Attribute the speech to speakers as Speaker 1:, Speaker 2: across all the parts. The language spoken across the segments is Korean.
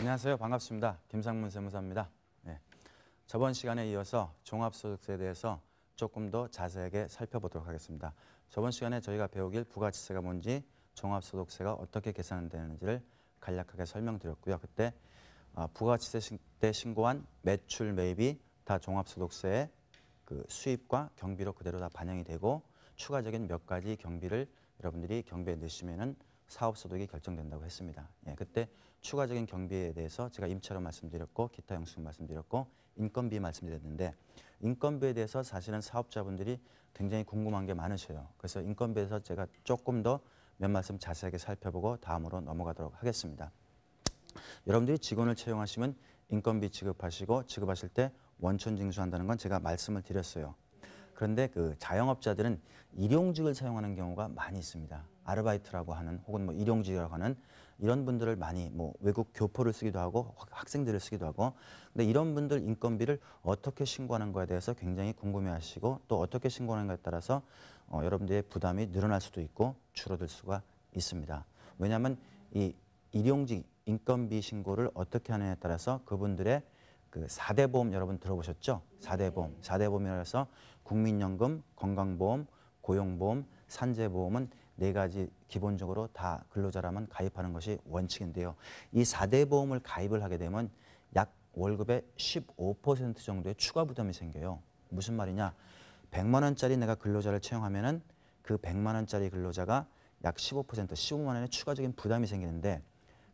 Speaker 1: 안녕하세요. 반갑습니다. 김상문 세무사입니다. 네. 저번 시간에 이어서 종합소득세에 대해서 조금 더 자세하게 살펴보도록 하겠습니다. 저번 시간에 저희가 배우길 부가치세가 뭔지, 종합소득세가 어떻게 계산되는지를 간략하게 설명드렸고요. 그때 부가치세 때 신고한 매출, 매입이 다 종합소득세의 그 수입과 경비로 그대로 다 반영이 되고, 추가적인 몇 가지 경비를 여러분들이 경비에 넣으시면은 사업소득이 결정된다고 했습니다. 예, 그때 추가적인 경비에 대해서 제가 임차료 말씀드렸고, 기타 영수증 말씀드렸고, 인건비 말씀드렸는데, 인건비에 대해서 사실은 사업자분들이 굉장히 궁금한 게 많으셔요. 그래서 인건비에서 제가 조금 더 몇 말씀 자세하게 살펴보고 다음으로 넘어가도록 하겠습니다. 여러분들이 직원을 채용하시면 인건비 지급하시고, 지급하실 때 원천 징수한다는 건 제가 말씀을 드렸어요. 그런데 그 자영업자들은 일용직을 사용하는 경우가 많이 있습니다. 아르바이트라고 하는, 혹은 뭐 일용직이라고 하는 이런 분들을 많이 뭐 외국 교포를 쓰기도 하고 학생들을 쓰기도 하고, 근데 이런 분들 인건비를 어떻게 신고하는 거에 대해서 굉장히 궁금해하시고, 또 어떻게 신고하는 것에 따라서 여러분들의 부담이 늘어날 수도 있고 줄어들 수가 있습니다. 왜냐하면 이 일용직 인건비 신고를 어떻게 하느냐에 따라서 그분들의 그 4대 보험 여러분 들어보셨죠? 4대 보험. 4대 보험이라고 해서 국민연금, 건강보험, 고용보험, 산재보험은 4가지 기본적으로 다 근로자라면 가입하는 것이 원칙인데요. 이 4대 보험을 가입을 하게 되면 약 월급의 15% 정도의 추가 부담이 생겨요. 무슨 말이냐? 100만 원짜리 내가 근로자를 채용하면은 그 100만 원짜리 근로자가 약 15%, 15만 원의 추가적인 부담이 생기는데,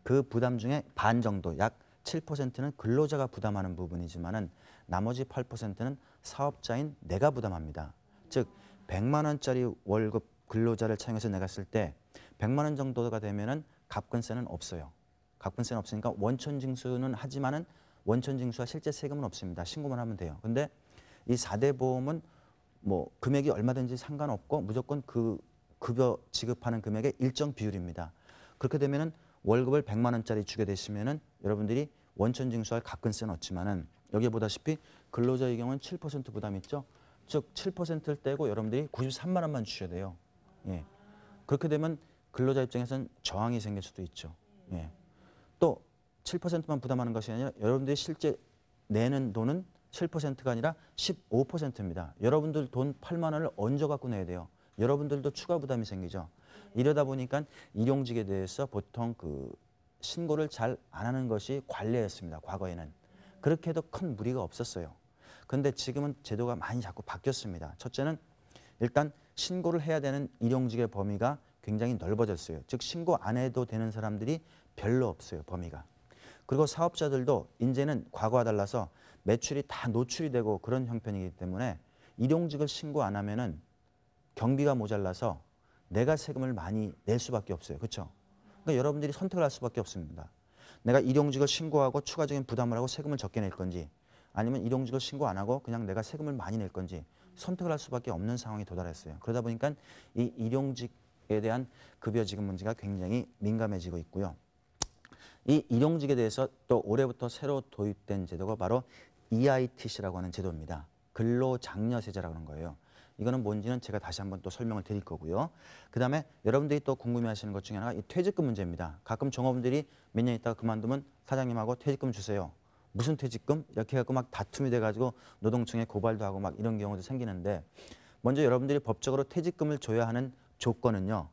Speaker 1: 그 부담 중에 반 정도, 약 7%는 근로자가 부담하는 부분이지만은 나머지 8%는 사업자인 내가 부담합니다. 즉 100만 원짜리 월급 근로자를 채용해서 내가 쓸 때 100만 원 정도가 되면은 갑근세는 없어요. 갑근세는 없으니까 원천 징수는 하지만은 원천 징수와 실제 세금은 없습니다. 신고만 하면 돼요. 근데 이 4대 보험은 뭐 금액이 얼마든지 상관없고 무조건 그 급여 지급하는 금액의 일정 비율입니다. 그렇게 되면은 월급을 100만 원짜리 주게 되시면은 여러분들이 원천 징수할 갑근세는 없지만은, 여기 보다시피 근로자의 경우는 7% 부담이 있죠. 즉 7%를 떼고 여러분들이 93만 원만 주셔야 돼요. 예. 그렇게 되면 근로자 입장에서는 저항이 생길 수도 있죠. 예. 또 7%만 부담하는 것이 아니라 여러분들이 실제 내는 돈은 7%가 아니라 15%입니다. 여러분들 돈 8만 원을 얹어 갖고 내야 돼요. 여러분들도 추가 부담이 생기죠. 이러다 보니까 일용직에 대해서 보통 그 신고를 잘 안 하는 것이 관례였습니다. 과거에는. 그렇게 해도 큰 무리가 없었어요. 그런데 지금은 제도가 많이 자꾸 바뀌었습니다. 첫째는 일단 신고를 해야 되는 일용직의 범위가 굉장히 넓어졌어요. 즉 신고 안 해도 되는 사람들이 별로 없어요. 범위가. 그리고 사업자들도 이제는 과거와 달라서 매출이 다 노출이 되고 그런 형편이기 때문에 일용직을 신고 안 하면은 경비가 모자라서 내가 세금을 많이 낼 수밖에 없어요. 그렇죠? 그러니까 여러분들이 선택을 할 수밖에 없습니다. 내가 일용직을 신고하고 추가적인 부담을 하고 세금을 적게 낼 건지, 아니면 일용직을 신고 안 하고 그냥 내가 세금을 많이 낼 건지 선택을 할 수밖에 없는 상황이 도달했어요. 그러다 보니까 이 일용직에 대한 급여 지급 문제가 굉장히 민감해지고 있고요. 이 일용직에 대해서 또 올해부터 새로 도입된 제도가 바로 EITC라고 하는 제도입니다. 근로장려세제라고 하는 거예요. 이거는 뭔지는 제가 다시 한번 또 설명을 드릴 거고요. 그 다음에 여러분들이 또 궁금해하시는 것 중에 하나가 이 퇴직금 문제입니다. 가끔 종업원들이 몇 년 있다가 그만두면 사장님하고 퇴직금 주세요. 무슨 퇴직금? 이렇게 해갖고 막 다툼이 돼가지고 노동청에 고발도 하고 막 이런 경우도 생기는데, 먼저 여러분들이 법적으로 퇴직금을 줘야 하는 조건은요,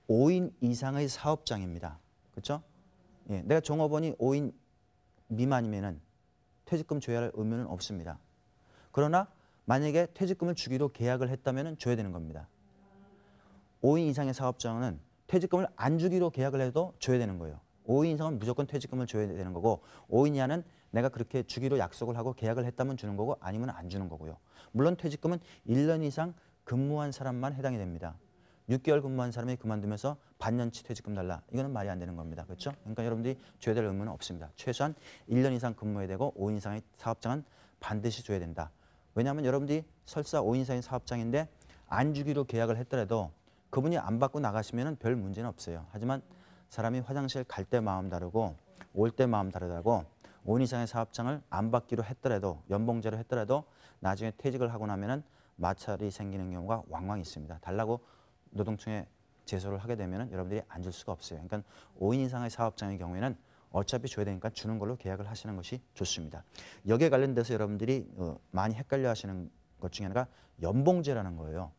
Speaker 1: 5인 이상의 사업장입니다. 그렇죠? 예, 내가 종업원이 5인 미만이면은 퇴직금 줘야 할 의무는 없습니다. 그러나 만약에 퇴직금을 주기로 계약을 했다면 줘야 되는 겁니다. 5인 이상의 사업장은 퇴직금을 안 주기로 계약을 해도 줘야 되는 거예요. 5인 이상은 무조건 퇴직금을 줘야 되는 거고, 5인 이하는 내가 그렇게 주기로 약속을 하고 계약을 했다면 주는 거고, 아니면 안 주는 거고요. 물론 퇴직금은 1년 이상 근무한 사람만 해당이 됩니다. 6개월 근무한 사람이 그만두면서 반년치 퇴직금 달라. 이거는 말이 안 되는 겁니다. 그렇죠? 그러니까 여러분들이 줘야 될 의무는 없습니다. 최소한 1년 이상 근무해야 되고 5인 이상의 사업장은 반드시 줘야 된다. 왜냐하면 여러분들이 설사 5인 이상의 사업장인데 안 주기로 계약을 했더라도 그분이 안 받고 나가시면 별 문제는 없어요. 하지만 사람이 화장실 갈 때 마음 다르고 올 때 마음 다르다고, 5인 이상의 사업장을 안 받기로 했더라도, 연봉제로 했더라도 나중에 퇴직을 하고 나면은 마찰이 생기는 경우가 왕왕 있습니다. 달라고 노동청에 제소를 하게 되면 여러분들이 안 줄 수가 없어요. 그러니까 5인 이상의 사업장의 경우에는 어차피 줘야 되니까 주는 걸로 계약을 하시는 것이 좋습니다. 여기에 관련돼서 여러분들이 많이 헷갈려 하시는 것 중에 하나가 연봉제라는 거예요.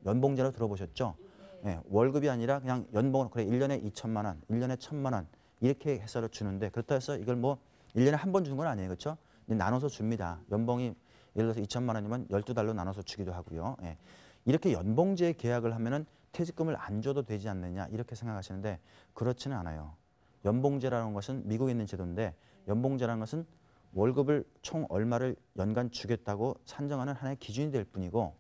Speaker 1: 연봉제라고 들어보셨죠? 네, 월급이 아니라 그냥 연봉으로 그래 1년에 2천만 원, 1년에 1천만 원 이렇게 해서 주는데 그렇다 해서 이걸 뭐 1년에 한 번 주는 건 아니에요. 그렇죠? 나눠서 줍니다. 연봉이 예를 들어서 2천만 원이면 12달로 나눠서 주기도 하고요. 예. 이렇게 연봉제 계약을 하면은 퇴직금을 안 줘도 되지 않느냐 이렇게 생각하시는데 그렇지는 않아요. 연봉제라는 것은 미국에 있는 제도인데 연봉제라는 것은 월급을 총 얼마를 연간 주겠다고 산정하는 하나의 기준이 될 뿐이고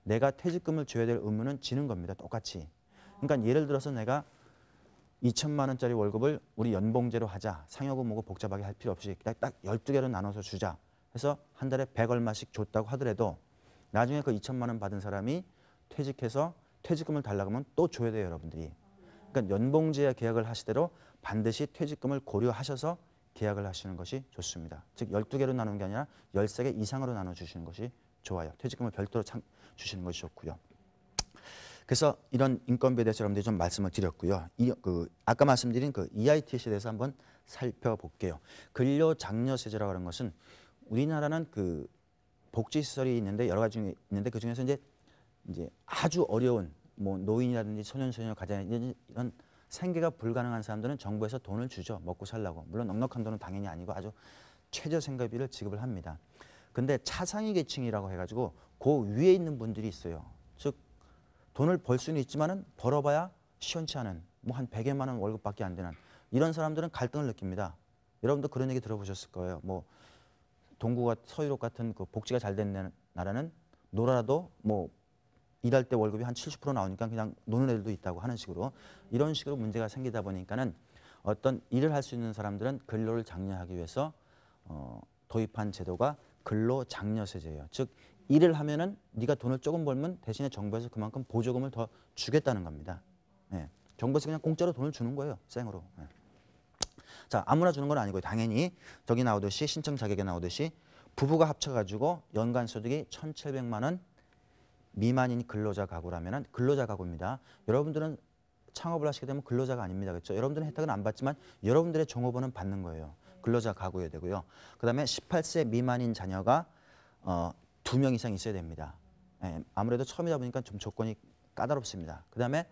Speaker 1: 내가 퇴직금을 줘야 될 의무는 지는 겁니다. 똑같이. 그러니까 예를 들어서 내가 2천만 원짜리 월급을 우리 연봉제로 하자. 상여고 뭐고 복잡하게 할 필요 없이 딱 12개로 나눠서 주자. 해서 한 달에 100 얼마씩 줬다고 하더라도 나중에 그 2천만 원 받은 사람이 퇴직해서 퇴직금을 달라고 하면 또 줘야 돼요. 여러분들이. 그러니까 연봉제 계약을 하시대로 반드시 퇴직금을 고려하셔서 계약을 하시는 것이 좋습니다. 즉 12개로 나누는 게 아니라 13개 이상으로 나눠주시는 것이 좋아요. 퇴직금을 별도로 주시는 것이 좋고요. 그래서 이런 인건비에 대해서 여러분들이 좀 말씀을 드렸고요. 아까 말씀드린 그 EITC에 대해서 한번 살펴볼게요. 근로장려세제라고 하는 것은 우리나라는 그 복지시설이 있는데 여러 가지 있는데 그 중에서 이제 아주 어려운 뭐 노인이라든지 소년소녀 가장이라든지 이런 생계가 불가능한 사람들은 정부에서 돈을 주죠. 먹고 살라고. 물론 넉넉한 돈은 당연히 아니고 아주 최저 생활비를 지급을 합니다. 근데 차상위 계층이라고 해가지고 그 위에 있는 분들이 있어요. 즉 돈을 벌 수는 있지만은 벌어봐야 시원치 않은 뭐 한 100여만 원 월급밖에 안 되는 이런 사람들은 갈등을 느낍니다. 여러분도 그런 얘기 들어보셨을 거예요. 뭐 동구가 서유럽 같은 그 복지가 잘 된 나라는 놀아도 뭐 일할 때 월급이 한 70% 나오니까 그냥 노는 애들도 있다고 하는 식으로 이런 식으로 문제가 생기다 보니까는 어떤 일을 할 수 있는 사람들은 근로를 장려하기 위해서 도입한 제도가 근로장려세제예요. 즉 일을 하면은 네가 돈을 조금 벌면 대신에 정부에서 그만큼 보조금을 더 주겠다는 겁니다. 예. 정부에서 그냥 공짜로 돈을 주는 거예요. 생으로. 예. 자, 아무나 주는 건 아니고요. 당연히 저기 나오듯이 신청 자격에 나오듯이 부부가 합쳐가지고 연간 소득이 1,700만 원 미만인 근로자 가구라면 근로자 가구입니다. 여러분들은 창업을 하시게 되면 근로자가 아닙니다. 그렇죠? 여러분들은 혜택은 안 받지만 여러분들의 종업원은 받는 거예요. 근로자 가구여야 되고요. 그다음에 18세 미만인 자녀가 2명 이상 있어야 됩니다. 예, 아무래도 처음이다 보니까 좀 조건이 까다롭습니다. 그다음에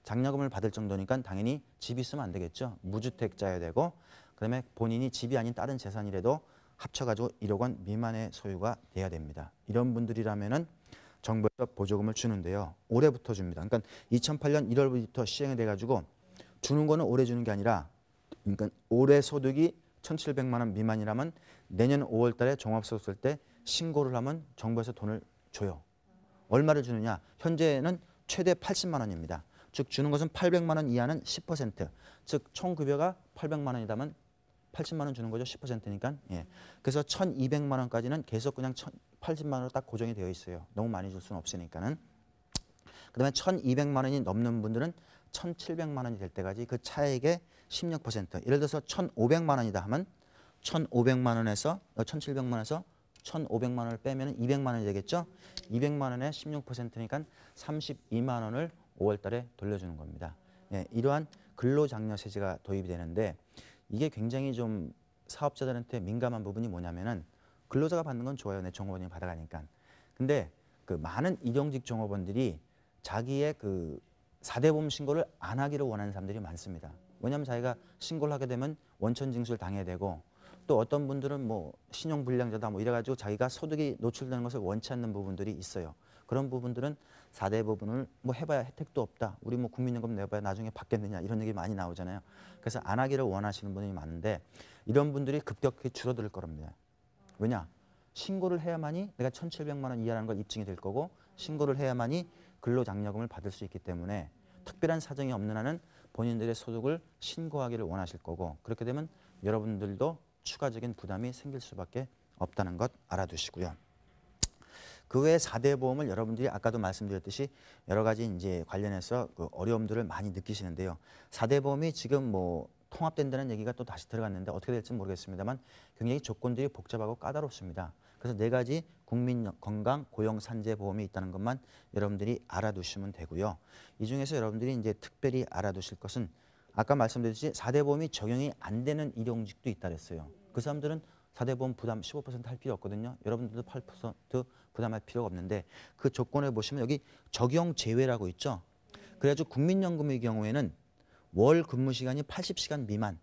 Speaker 1: 장려금을 받을 정도니까 당연히 집이 있으면 안 되겠죠. 무주택자여야 되고 그다음에 본인이 집이 아닌 다른 재산이라도 합쳐가지고 1억 원 미만의 소유가 돼야 됩니다. 이런 분들이라면은 정부에서 보조금을 주는데요. 올해부터 줍니다. 그러니까 2008년 1월부터 시행이 돼가지고 주는 거는 올해 주는 게 아니라 그러니까 올해 소득이 1,700만 원 미만이라면 내년 5월 달에 종합소득 쓸 때 신고를 하면 정부에서 돈을 줘요. 얼마를 주느냐? 현재는 최대 80만 원입니다. 즉 주는 것은 800만 원 이하는 10%. 즉 총 급여가 800만 원이라면 80만 원 주는 거죠. 10%니까. 예. 그래서 1,200만 원까지는 계속 그냥 80만 원으로 딱 고정이 되어 있어요. 너무 많이 줄 수는 없으니까는. 그다음에 1,200만 원이 넘는 분들은 1,700만 원이 될 때까지 그 차액의 16%. 예를 들어서 1,500만 원이다 하면 1,500만 원에서 1,700만 원에서 1,500만 원을 빼면 200만 원이 되겠죠. 200만 원에 16%니까 32만 원을 5월 달에 돌려주는 겁니다. 예, 이러한 근로장려세제가 도입이 되는데 이게 굉장히 좀 사업자들한테 민감한 부분이 뭐냐면은 근로자가 받는 건 좋아요. 내 종업원이 받아가니까. 근데 그 많은 일용직 종업원들이 자기의 그 4대 보험 신고를 안 하기를 원하는 사람들이 많습니다. 왜냐하면 자기가 신고를 하게 되면 원천 징수를 당해야 되고 또 어떤 분들은 뭐 신용불량자다 뭐 이래가지고 자기가 소득이 노출되는 것을 원치 않는 부분들이 있어요. 그런 부분들은 4대 부분을 뭐 해봐야 혜택도 없다. 우리 뭐 국민연금 내봐야 나중에 받겠느냐 이런 얘기 많이 나오잖아요. 그래서 안 하기를 원하시는 분이 많은데 이런 분들이 급격히 줄어들 겁니다. 왜냐? 신고를 해야만이 내가 1,700만 원 이하라는 걸 입증이 될 거고 신고를 해야만이 근로장려금을 받을 수 있기 때문에 특별한 사정이 없는 한은 본인들의 소득을 신고하기를 원하실 거고 그렇게 되면 여러분들도 추가적인 부담이 생길 수밖에 없다는 것 알아두시고요. 그 외에 4대 보험을 여러분들이 아까도 말씀드렸듯이 여러 가지 이제 관련해서 그 어려움들을 많이 느끼시는데요. 4대 보험이 지금 뭐 통합된다는 얘기가 또 다시 들어갔는데 어떻게 될지 모르겠습니다만 굉장히 조건들이 복잡하고 까다롭습니다. 그래서 4가지 국민건강 고용산재보험이 있다는 것만 여러분들이 알아두시면 되고요. 이 중에서 여러분들이 이제 특별히 알아두실 것은 아까 말씀드렸듯이 4대 보험이 적용이 안 되는 일용직도 있다 그랬어요. 그 사람들은 4대 보험 부담 15% 할 필요 없거든요. 여러분들도 8% 부담할 필요가 없는데 그 조건에 보시면 여기 적용 제외라고 있죠. 그래가지고 국민연금의 경우에는 월 근무 시간이 80시간 미만,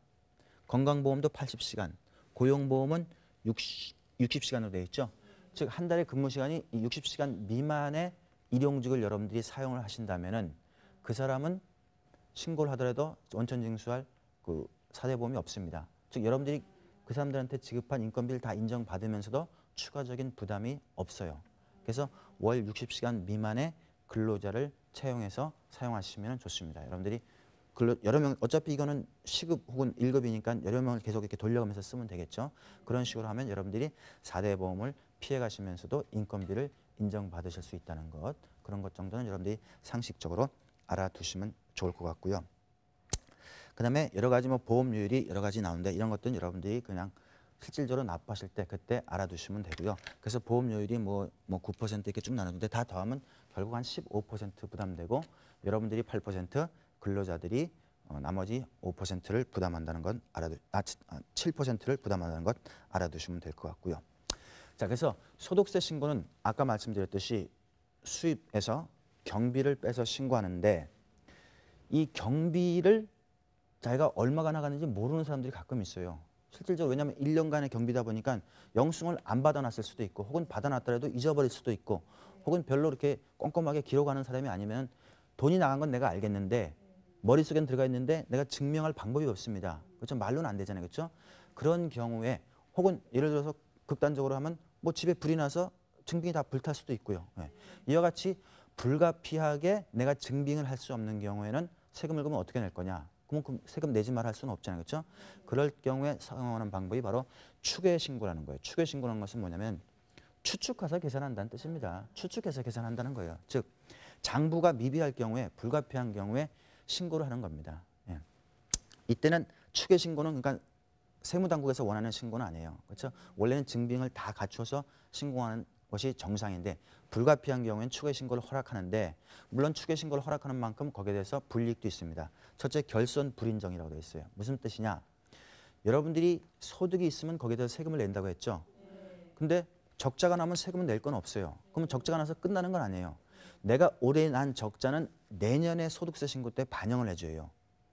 Speaker 1: 건강보험도 80시간, 고용보험은 60시간으로 되어 있죠. 즉 한 달에 근무 시간이 60시간 미만의 일용직을 여러분들이 사용을 하신다면은 그 사람은 신고를 하더라도 원천징수할 그 4대 보험이 없습니다. 즉 여러분들이 그 사람들한테 지급한 인건비를 다 인정받으면서도 추가적인 부담이 없어요. 그래서 월 60시간 미만의 근로자를 채용해서 사용하시면 좋습니다. 여러분들이 여러 명, 어차피 이거는 시급 혹은 1급이니까 여러 명을 계속 이렇게 돌려가면서 쓰면 되겠죠. 그런 식으로 하면 여러분들이 4대 보험을 피해 가시면서도 인건비를 인정받으실 수 있다는 것, 그런 것 정도는 여러분들이 상식적으로 알아두시면 좋을 것 같고요. 그 다음에 여러 가지 뭐 보험료율이 여러 가지 나오는데 이런 것들은 여러분들이 그냥 실질적으로 납부하실 때 그때 알아두시면 되고요. 그래서 보험료율이 뭐 9% 이렇게 쭉 나누는데 다 더하면 결국 한 15% 부담되고 여러분들이 8%, 근로자들이 나머지 5%를 부담한다는 건 7%를 부담한다는 것 알아두시면 될 것 같고요. 자, 그래서 소득세 신고는 아까 말씀드렸듯이 수입에서 경비를 빼서 신고하는데 이 경비를 자기가 얼마가 나가는지 모르는 사람들이 가끔 있어요. 실질적으로 왜냐하면 1년간의 경비다 보니까 영수증을 안 받아놨을 수도 있고 혹은 받아놨더라도 잊어버릴 수도 있고 혹은 별로 이렇게 꼼꼼하게 기록하는 사람이 아니면 돈이 나간 건 내가 알겠는데 머릿속엔 들어가 있는데 내가 증명할 방법이 없습니다. 그렇죠? 말로는 안 되잖아요. 그렇죠? 그런 경우에 혹은 예를 들어서 극단적으로 하면 뭐 집에 불이 나서 증빙이 다 불탈 수도 있고요. 네. 이와 같이 불가피하게 내가 증빙을 할 수 없는 경우에는 세금을 그러면 어떻게 낼 거냐? 그럼 세금 내지 말아 할 수는 없잖아요. 그렇죠? 그럴 경우에 사용하는 방법이 바로 추계신고라는 거예요. 추계신고라는 것은 뭐냐면 추측해서 계산한다는 뜻입니다. 추측해서 계산한다는 거예요. 즉 장부가 미비할 경우에 불가피한 경우에 신고를 하는 겁니다. 예. 이때는 추계신고는 그러니까 세무당국에서 원하는 신고는 아니에요. 그렇죠? 원래는 증빙을 다 갖춰서 신고하는 것이 정상인데 불가피한 경우에는 추계신고를 허락하는데 물론 추계신고를 허락하는 만큼 거기에 대해서 불이익도 있습니다. 첫째 결손 불인정이라고 되어 있어요. 무슨 뜻이냐? 여러분들이 소득이 있으면 거기에 대해서 세금을 낸다고 했죠. 근데 적자가 나면 세금을 낼 건 없어요. 그러면 적자가 나서 끝나는 건 아니에요. 내가 올해 난 적자는 내년에 소득세 신고 때 반영을 해줘요.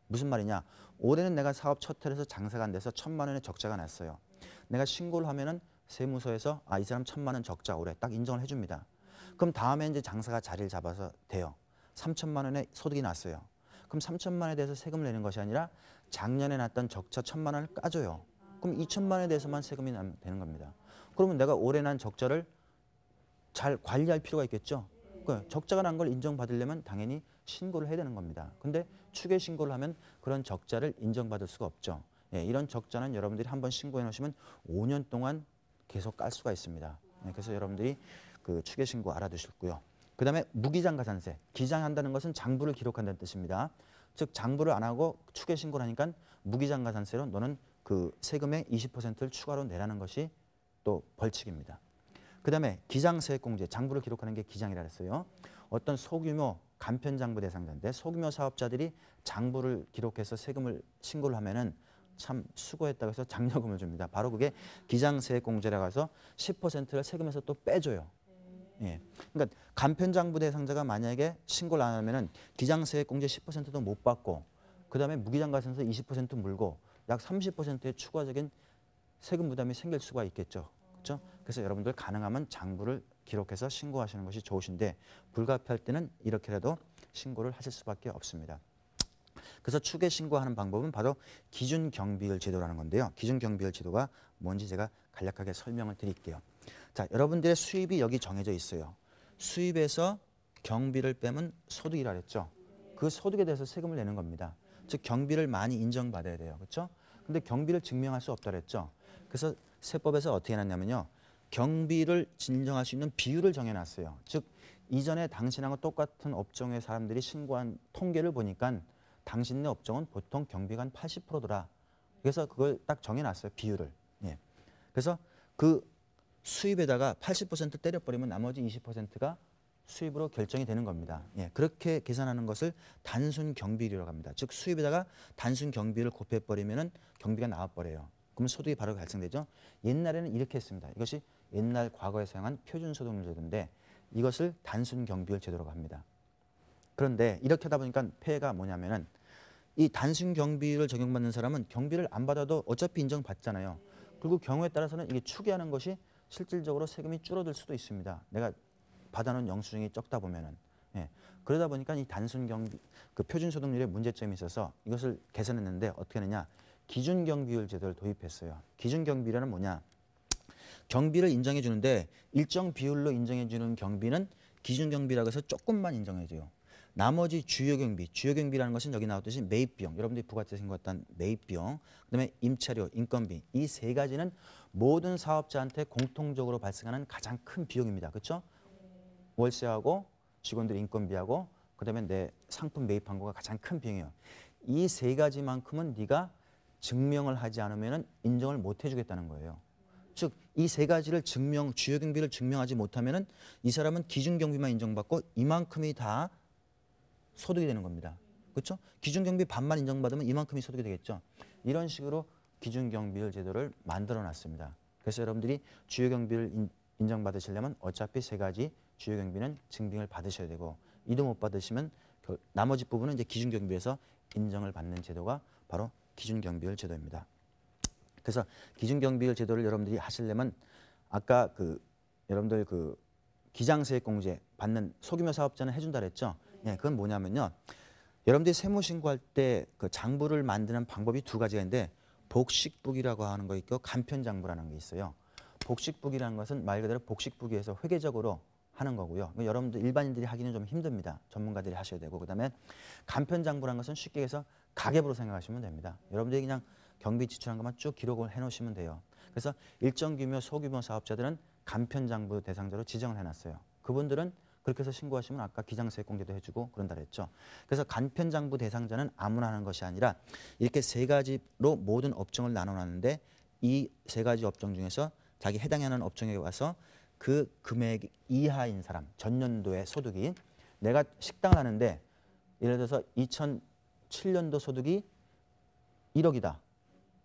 Speaker 1: 무슨 말이냐? 올해는 내가 사업 첫 해에서 장사가 안 돼서 1,000만 원의 적자가 났어요. 내가 신고를 하면은 세무서에서 이 사람 1,000만 원 적자 올해 딱 인정을 해줍니다. 그럼 다음에 이제 장사가 자리를 잡아서 돼요. 3,000만 원의 소득이 났어요. 그럼 3,000만 원에 대해서 세금을 내는 것이 아니라 작년에 났던 적자 1,000만 원을 까줘요. 그럼 2,000만 원에 대해서만 세금이 되는 겁니다. 그러면 내가 올해 난 적자를 잘 관리할 필요가 있겠죠. 그러니까 적자가 난 걸 인정받으려면 당연히 신고를 해야 되는 겁니다. 근데 추계 신고를 하면 그런 적자를 인정받을 수가 없죠. 예, 이런 적자는 여러분들이 한번 신고해 놓으시면 5년 동안 계속 깔 수가 있습니다. 예, 그래서 여러분들이 그 추계 신고 알아두시고요. 그 다음에 무기장가산세. 기장한다는 것은 장부를 기록한다는 뜻입니다. 즉 장부를 안 하고 추계 신고를 하니까 무기장가산세로 너는 그 세금의 20%를 추가로 내라는 것이 또 벌칙입니다. 그 다음에 기장세액공제, 장부를 기록하는 게 기장이라 했어요. 어떤 소규모 간편장부 대상자인데 소규모 사업자들이 장부를 기록해서 세금을 신고를 하면은 참 수고했다고 해서 장려금을 줍니다. 바로 그게 기장세액공제라고 해서 10%를 세금에서 또 빼줘요. 예. 그러니까 간편장부 대상자가 만약에 신고를 안 하면은 기장세액공제 10%도 못 받고 그 다음에 무기장가산세 20% 물고 약 30%의 추가적인 세금 부담이 생길 수가 있겠죠. 그렇죠? 그래서 여러분들 가능하면 장부를 기록해서 신고하시는 것이 좋으신데 불가피할 때는 이렇게라도 신고를 하실 수밖에 없습니다. 그래서 추계 신고하는 방법은 바로 기준경비율 제도라는 건데요. 기준경비율 제도가 뭔지 제가 간략하게 설명을 드릴게요. 자, 여러분들의 수입이 여기 정해져 있어요. 수입에서 경비를 빼면 소득이라 그랬죠. 그 소득에 대해서 세금을 내는 겁니다. 즉 경비를 많이 인정받아야 돼요. 그렇죠? 근데 경비를 증명할 수 없다 그랬죠. 그래서 세법에서 어떻게 해놨냐면요. 경비를 인정할 수 있는 비율을 정해놨어요. 즉 이전에 당신하고 똑같은 업종의 사람들이 신고한 통계를 보니까 당신네 업종은 보통 경비가 한 80%더라. 그래서 그걸 딱 정해놨어요. 비율을. 예. 그래서 그 수입에다가 80% 때려버리면 나머지 20%가 수입으로 결정이 되는 겁니다. 예, 그렇게 계산하는 것을 단순 경비율이라고 합니다. 즉 수입에다가 단순 경비를 곱해버리면 경비가 나와버려요. 그럼 소득이 바로 발생되죠. 옛날에는 이렇게 했습니다. 이것이 옛날 과거에 사용한 표준소득률 제도인데 이것을 단순 경비율 제도라고 합니다. 그런데 이렇게 하다 보니까 폐해가 뭐냐면은 이 단순 경비를 적용받는 사람은 경비를 안 받아도 어차피 인정받잖아요. 그리고 경우에 따라서는 이게 추계하는 것이 실질적으로 세금이 줄어들 수도 있습니다. 내가 받아놓은 영수증이 적다 보면은. 예. 그러다 보니까 이 단순 경비, 그 표준소득률에 문제점이 있어서 이것을 개선했는데 어떻게 하느냐. 기준경비율 제도를 도입했어요. 기준경비율은 뭐냐. 경비를 인정해 주는데 일정 비율로 인정해 주는 경비는 기준경비라고 해서 조금만 인정해 줘요. 나머지 주요경비, 주요경비라는 것은 여기 나왔듯이 매입비용, 여러분들이 부가세 신고했던 매입비용, 그다음에 임차료, 인건비, 이 세 가지는 모든 사업자한테 공통적으로 발생하는 가장 큰 비용입니다. 그렇죠? 월세하고 직원들 인건비하고 그다음에 내 상품 매입한 거가 가장 큰 비용이에요. 이 세 가지만큼은 네가 증명을 하지 않으면 인정을 못 해주겠다는 거예요. 즉 이 세 가지를 주요 경비를 증명하지 못하면은 이 사람은 기준 경비만 인정받고 이만큼이 다 소득이 되는 겁니다. 그렇죠? 기준 경비 반만 인정받으면 이만큼이 소득이 되겠죠. 이런 식으로 기준 경비율 제도를 만들어 놨습니다. 그래서 여러분들이 주요 경비를 인정받으시려면 어차피 세 가지 주요 경비는 증빙을 받으셔야 되고 이도 못 받으시면 나머지 부분은 이제 기준 경비에서 인정을 받는 제도가 바로 기준 경비율 제도입니다. 그래서 기준 경비율 제도를 여러분들이 하시려면 아까 여러분들 기장세액공제 받는 소규모 사업자는 해준다 그랬죠. 예, 그건 뭐냐면요. 여러분들이 세무신고할 때 그 장부를 만드는 방법이 두 가지가 있는데 복식북이라고 하는 거 있고 간편장부라는 게 있어요. 복식북이라는 것은 말 그대로 복식북이에서 회계적으로 하는 거고요. 여러분들 일반인들이 하기는 좀 힘듭니다. 전문가들이 하셔야 되고 그다음에 간편장부라는 것은 쉽게 해서 가계부로 생각하시면 됩니다. 여러분들이 그냥 경비 지출한 것만 쭉 기록을 해놓으시면 돼요. 그래서 일정 규모 소규모 사업자들은 간편장부 대상자로 지정을 해놨어요. 그분들은 그렇게 해서 신고하시면 아까 기장세액 공제도 해주고 그런다 그랬죠. 그래서 간편장부 대상자는 아무나 하는 것이 아니라 이렇게 세 가지로 모든 업종을 나눠놨는데 이 세 가지 업종 중에서 자기 해당하는 업종에 와서 그 금액 이하인 사람, 전년도의 소득이 내가 식당을 하는데 예를 들어서 2007년도 소득이 1억이다.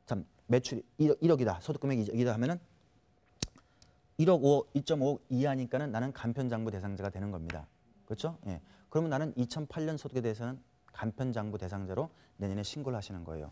Speaker 1: 참 매출이 1억이다. 소득 금액이 1억이다 하면은 1억 5, 2.5 이하니까는 나는 간편장부 대상자가 되는 겁니다. 그렇죠? 예. 그러면 나는 2008년 소득에 대해서는 간편장부 대상자로 내년에 신고를 하시는 거예요.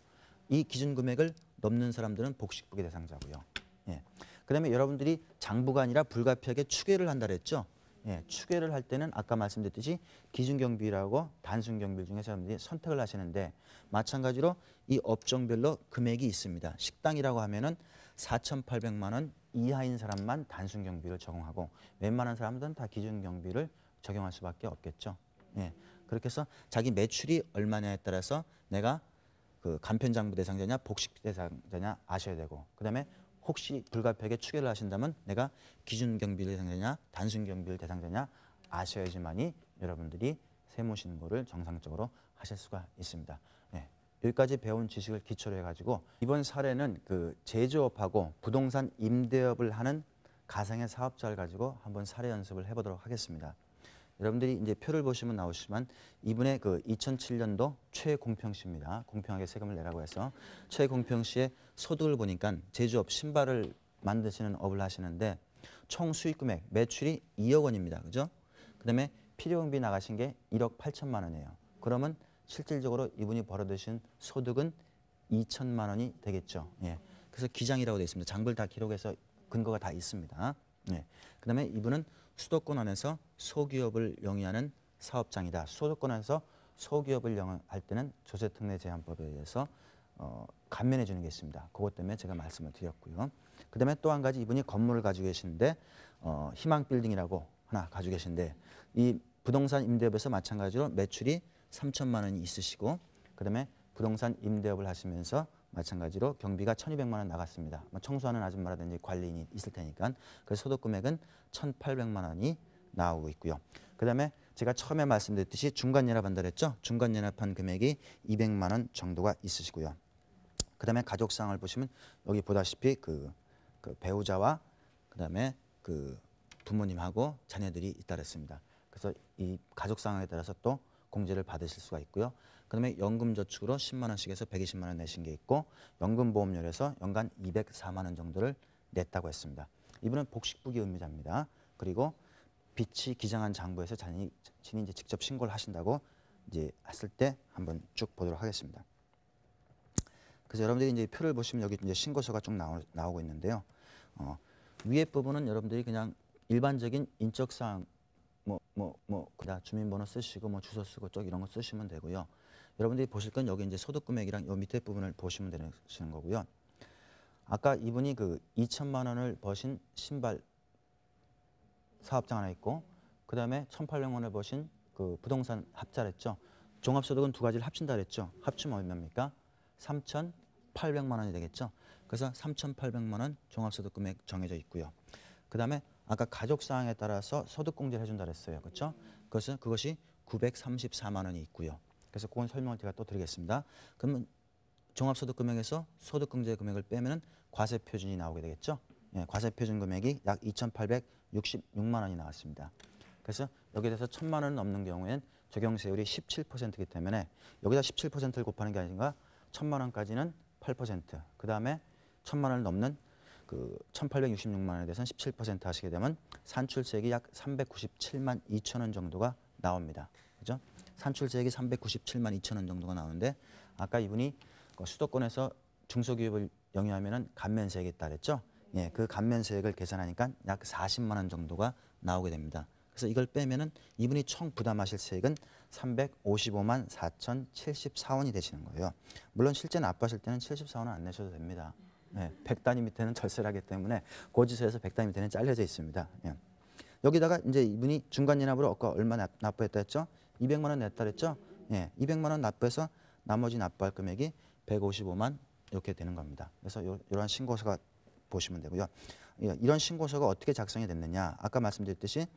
Speaker 1: 이 기준 금액을 넘는 사람들은 복식북의 대상자고요. 예. 그다음에 여러분들이 장부가 아니라 불가피하게 추계를 한다 그랬죠? 예. 추계를 할 때는 아까 말씀드렸듯이 기준경비라고 단순경비 중에서 여러분들이 선택을 하시는데 마찬가지로 이 업종별로 금액이 있습니다. 식당이라고 하면은 4,800만 원 이하인 사람만 단순 경비를 적용하고 웬만한 사람들은 다 기준 경비를 적용할 수밖에 없겠죠. 예. 그렇게 해서 자기 매출이 얼마냐에 따라서 내가 그 간편장부 대상자냐 복식 대상자냐 아셔야 되고 그다음에 혹시 불가피하게 추계를 하신다면 내가 기준 경비 대상자냐 단순 경비 대상자냐 아셔야지만이 여러분들이 세무신고를 정상적으로 하실 수가 있습니다. 예. 여기까지 배운 지식을 기초로 해가지고 이번 사례는 그 제조업하고 부동산 임대업을 하는 가상의 사업자를 가지고 한번 사례 연습을 해보도록 하겠습니다. 여러분들이 이제 표를 보시면 나오시지만 이분의 그 2007년도 최공평시입니다. 공평하게 세금을 내라고 해서 최공평시의 소득을 보니까 제조업 신발을 만드시는 업을 하시는데 총 수익 금액 매출이 2억 원입니다. 그죠? 그다음에 필요경비 나가신 게 1억 8천만 원이에요. 그러면 실질적으로 이분이 벌어드신 소득은 2천만 원이 되겠죠. 예. 그래서 기장이라고 되어 있습니다. 장부를 다 기록해서 근거가 다 있습니다. 예. 그다음에 이분은 수도권 안에서 소기업을 영위하는 사업장이다. 수도권 안에서 소기업을 영위할 때는 조세특례제한법에 의해서 감면해 주는 게 있습니다. 그것 때문에 제가 말씀을 드렸고요. 그다음에 또 한 가지 이분이 건물을 가지고 계신데 희망빌딩이라고 하나 가지고 계신데 이 부동산 임대업에서 마찬가지로 매출이 3천만 원이 있으시고 그다음에 부동산 임대업을 하시면서 마찬가지로 경비가 1,200만 원 나갔습니다. 청소하는 아줌마라든지 관리인이 있을 테니까 그래서 소득 금액은 1,800만 원이 나오고 있고요. 그다음에 제가 처음에 말씀드렸듯이 중간연합한다 그랬죠. 중간연합한 금액이 200만 원 정도가 있으시고요. 그다음에 가족상을 보시면 여기 보다시피 그 배우자와 그다음에 그 부모님하고 자녀들이 있다 그랬습니다. 그래서 이 가족 상황에 따라서 또 공제를 받으실 수가 있고요. 그다음에 연금저축으로 10만 원씩에서 120만 원 내신 게 있고 연금보험료에서 연간 204만 원 정도를 냈다고 했습니다. 이분은 복식부기 의무자입니다. 그리고 빚이 기장한 장부에서 자신이 이제 직접 신고를 하신다고 이제 했을 때 한번 쭉 보도록 하겠습니다. 그래서 여러분들이 이제 표를 보시면 여기 이제 신고서가 쭉 나오고 있는데요. 위에 부분은 여러분들이 그냥 일반적인 인적사항 그다 주민번호 쓰시고 뭐 주소 쓰고 쪽 이런 거 쓰시면 되고요. 여러분들이 보실 건 여기 이제 소득금액이랑 요 밑에 부분을 보시면 되시는 거고요. 아까 이분이 그 2천만 원을 버신 신발 사업장 하나 있고 그다음에 1,800만 원을 버신 그 부동산 합자랬죠. 종합소득은 두 가지를 합친다 그랬죠. 합치면 얼마입니까? 3,800만 원이 되겠죠. 그래서 3,800만 원 종합소득 금액 정해져 있고요. 그다음에 아까 가족 사항에 따라서 소득공제를 해준다 그랬어요. 그렇죠? 그것이 934만 원이 있고요. 그래서 그건 설명을 제가 또 드리겠습니다. 그러면 종합소득 금액에서 소득공제 금액을 빼면은 과세표준이 나오게 되겠죠. 예, 과세표준 금액이 약 2,866만 원이 나왔습니다. 그래서 여기에 대해서 1,000만 원 넘는 경우에는 적용세율이 17%이기 때문에 여기다 17%를 곱하는 게 아닌가 1,000만 원까지는 8%, 그 다음에 1,000만 원을 넘는 그 1,866만 원에 대해서는 17% 하시게 되면 산출세액이 약 397만 2천 원 정도가 나옵니다. 그죠? 산출세액이 397만 2천 원 정도가 나오는데 아까 이분이 수도권에서 중소기업을 영위하면은 감면세액이 있다 그랬죠? 예, 그 감면세액을 계산하니까 약 40만 원 정도가 나오게 됩니다. 그래서 이걸 빼면은 이분이 총 부담하실 세액은 355만 4,074원이 되시는 거예요. 물론 실제 납부하실 때는 74원은 안 내셔도 됩니다. 네, 100단위 밑에는 절세를 하기 때문에 고지서에서 100단위 밑에는 잘려져 있습니다. 예. 여기다가 이제 이분이 중간연합으로 아까 얼마 납부했다 했죠? 200만 원 냈다 했죠? 예, 200만 원 납부해서 나머지 납부할 금액이 155만 이렇게 되는 겁니다. 그래서 이러한 신고서가 보시면 되고요. 이런 신고서가 어떻게 작성이 됐느냐? 아까 말씀드렸듯이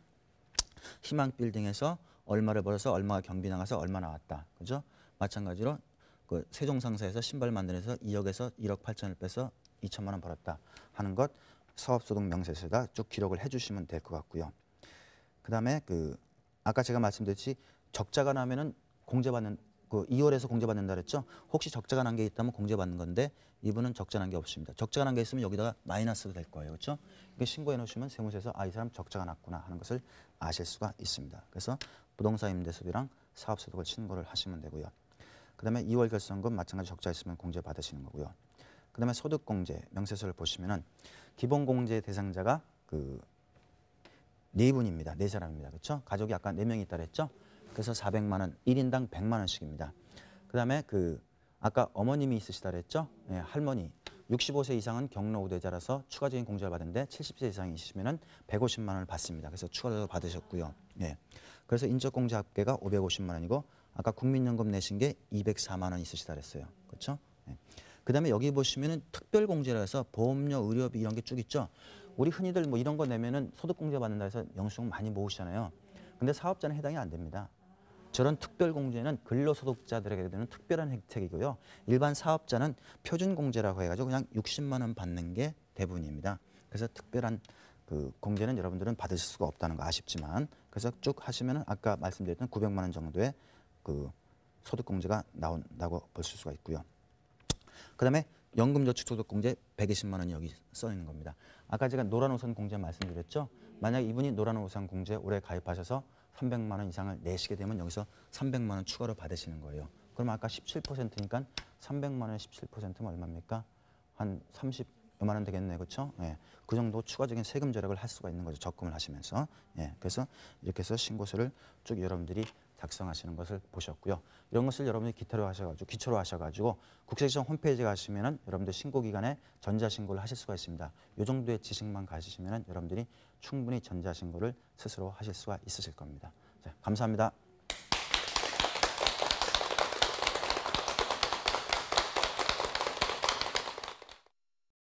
Speaker 1: 희망빌딩에서 얼마를 벌어서 얼마가 경비 나가서 얼마 나왔다. 그죠? 마찬가지로 그 세종상사에서 신발 만드는 데서 2억에서 1억 8천을 빼서 2천만 원 벌었다 하는 것 사업소득 명세서에다 쭉 기록을 해주시면 될 것 같고요. 그다음에 그 아까 제가 말씀드렸듯이 적자가 나면은 공제받는 그 2월에서 공제받는다 그랬죠. 혹시 적자가 난 게 있다면 공제받는 건데 이분은 적자 난 게 없습니다. 적자가 난 게 있으면 여기다가 마이너스도 될 거예요. 그렇죠? 이게 신고해 놓으시면 세무서에서 이 사람 적자가 났구나 하는 것을 아실 수가 있습니다. 그래서 부동산 임대소득이랑 사업소득을 신고를 하시면 되고요. 그다음에 2월 결산금 마찬가지 적자 있으면 공제 받으시는 거고요. 그다음에 소득공제 명세서를 보시면은 기본공제 대상자가 그 네 분입니다. 네 사람입니다. 그렇죠? 가족이 아까 4명이 있다 그랬죠? 그래서 400만 원, 1인당 100만 원씩입니다. 그다음에 그 아까 어머님이 있으시다 그랬죠? 예, 할머니 65세 이상은 경로 우대자라서 추가적인 공제를 받는데 70세 이상이시면은 150만 원을 받습니다. 그래서 추가적으로 받으셨고요. 예. 그래서 인적공제 합계가 550만 원이고 아까 국민연금 내신 게 204만 원 있으시다 그랬어요. 그렇죠? 예. 그다음에 여기 보시면은 특별공제라 해서 보험료, 의료비 이런 게 쭉 있죠. 우리 흔히들 뭐 이런 거 내면은 소득공제 받는다 해서 영수증 많이 모으시잖아요. 근데 사업자는 해당이 안 됩니다. 저런 특별공제는 근로소득자들에게 되는 특별한 혜택이고요. 일반 사업자는 표준공제라고 해가지고 그냥 60만 원 받는 게 대부분입니다. 그래서 특별한 그 공제는 여러분들은 받으실 수가 없다는 거 아쉽지만 그래서 쭉 하시면은 아까 말씀드렸던 900만 원 정도의 그 소득공제가 나온다고 볼 수가 있고요. 그다음에 연금저축소득공제 120만 원이 여기 써 있는 겁니다. 아까 제가 노란우선 공제 말씀드렸죠. 만약 이분이 노란우선 공제 올해 가입하셔서 300만 원 이상을 내시게 되면 여기서 300만 원 추가로 받으시는 거예요. 그럼 아까 17%니까 300만 원에 17%면 얼마입니까? 한 30여만 원 되겠네, 그렇죠? 예, 그 정도 추가적인 세금 절약을 할 수가 있는 거죠. 적금을 하시면서. 예, 그래서 이렇게 해서 신고서를 쭉 여러분들이 작성하시는 것을 보셨고요. 이런 것을 여러분들이 기초로 하셔가지고 국세청 홈페이지에 가시면은 여러분들 신고 기간에 전자신고를 하실 수가 있습니다. 이 정도의 지식만 가지시면은 여러분들이 충분히 전자신고를 스스로 하실 수가 있으실 겁니다. 자, 감사합니다.